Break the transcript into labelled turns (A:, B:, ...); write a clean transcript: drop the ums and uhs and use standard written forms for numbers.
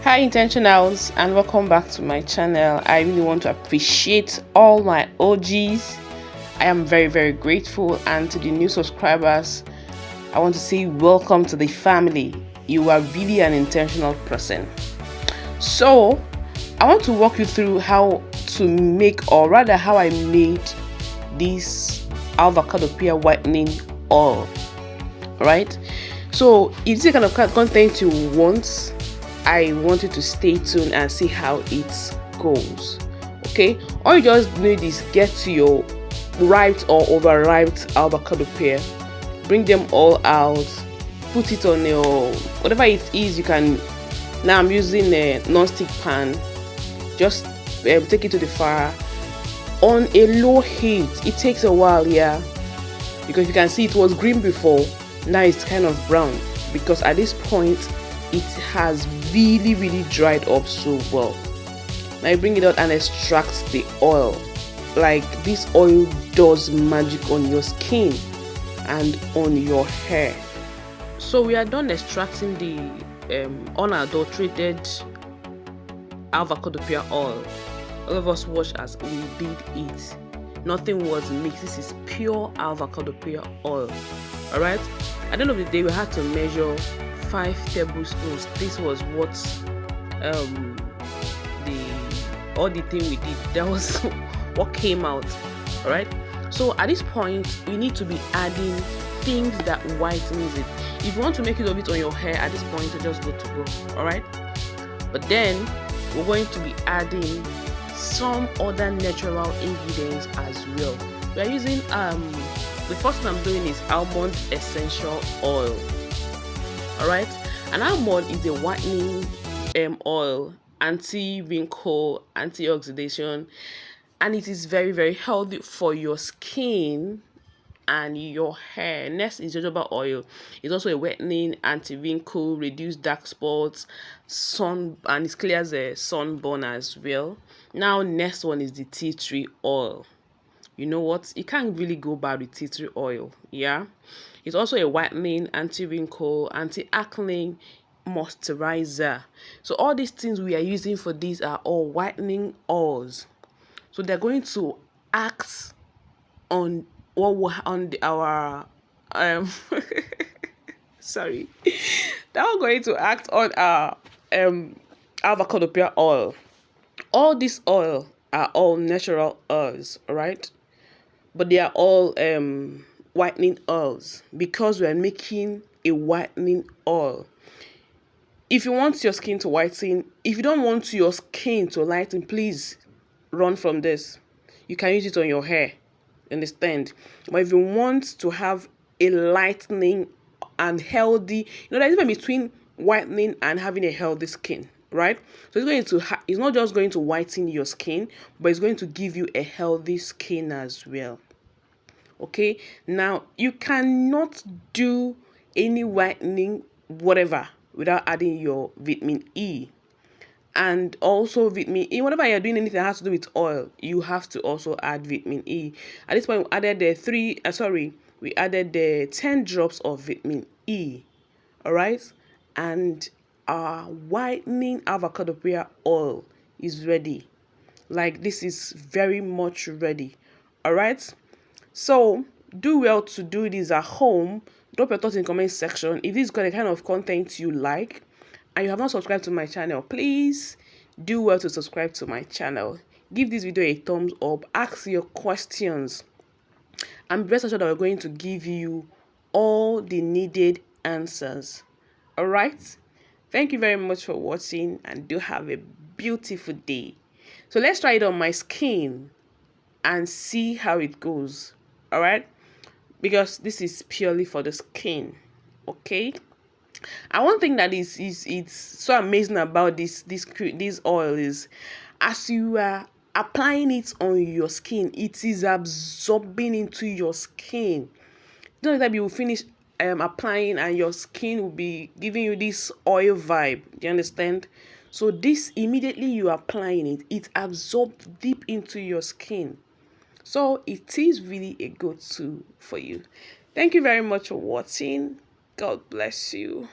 A: Hi intentionals, and welcome back to my channel. I really want to appreciate all my OGs. I am very grateful, and to the new subscribers I want to say welcome to the family. You are really an intentional person. So I want to walk you through how to make, or rather how I made this avocado pear whitening oil. Alright, so if this is the kind of content you want, I want you to stay tuned and see how it goes. Okay, all you just need is get to your ripe or overripe avocado pear, bring them all out, put it on your whatever it is you can. Now I'm using a non-stick pan. Just take it to the fire on a low heat. It takes a while, yeah, because you can see it was green before, now it's kind of brown, because at this point it has really dried up so well. Now you bring it out and extract the oil. Like, this oil does magic on your skin and on your hair. So we are done extracting the unadulterated avocado pear oil. All of us watched as we did it. Nothing was mixed. This is pure avocado pear oil. Alright, at the end of the day we had to measure 5 tablespoons. This was what the thing we did, that was what came out. All right, so at this point we need to be adding things that whitens it. If you want to make it a bit on your hair at this point, you just good to go. All right, but then we're going to be adding some other natural ingredients as well. We are using the first thing I'm doing is almond essential oil. Alright, an almond is a whitening oil, anti-wrinkle, antioxidant, and it is very healthy for your skin and your hair. Next is jojoba oil. It's also a whitening, anti-wrinkle, reduce dark spots, sun, and it clears a sunburn as well. Now next one is the tea tree oil. You know what, you can't really go bad with tea tree oil. Yeah, it's also a whitening, anti-wrinkle, anti-acne moisturizer. So all these things we are using for these are all whitening oils. So they're going to act on our sorry, they're going to act on our avocado pear oil. All these oil are all natural oils, all right, but they are all whitening oils, because we are making a whitening oil. If you want your skin to whiten, if you don't want your skin to lighten, please run from this. You can use it on your hair, understand? But if you want to have a lightening and healthy, there's a difference between whitening and having a healthy skin, right? So it's going to it's not just going to whiten your skin, but it's going to give you a healthy skin as well. Okay, now you cannot do any whitening whatever without adding your vitamin E. And also vitamin E, whenever you're doing anything that has to do with oil, you have to also add vitamin E. At this point we added we added the 10 drops of vitamin E. All right, and our whitening avocado pear oil is ready. Like, this is very much ready. All right, so do well to do this at home. Drop your thoughts in the comment section. If this is the kind of content you like and you have not subscribed to my channel, please do well to subscribe to my channel. Give this video a thumbs up, ask your questions, and rest assured that we're going to give you all the needed answers. All right, thank you very much for watching, and do have a beautiful day. So let's try it on my skin and see how it goes. All right, because this is purely for the skin. Okay, and one thing that is it's so amazing about this oil is, as you are applying it on your skin, it is absorbing into your skin. Don't that you will finish applying and your skin will be giving you this oil vibe. Do you understand? So this, immediately you are applying it, it absorbs deep into your skin. So it is really a good tool for you. Thank you very much for watching. God bless you.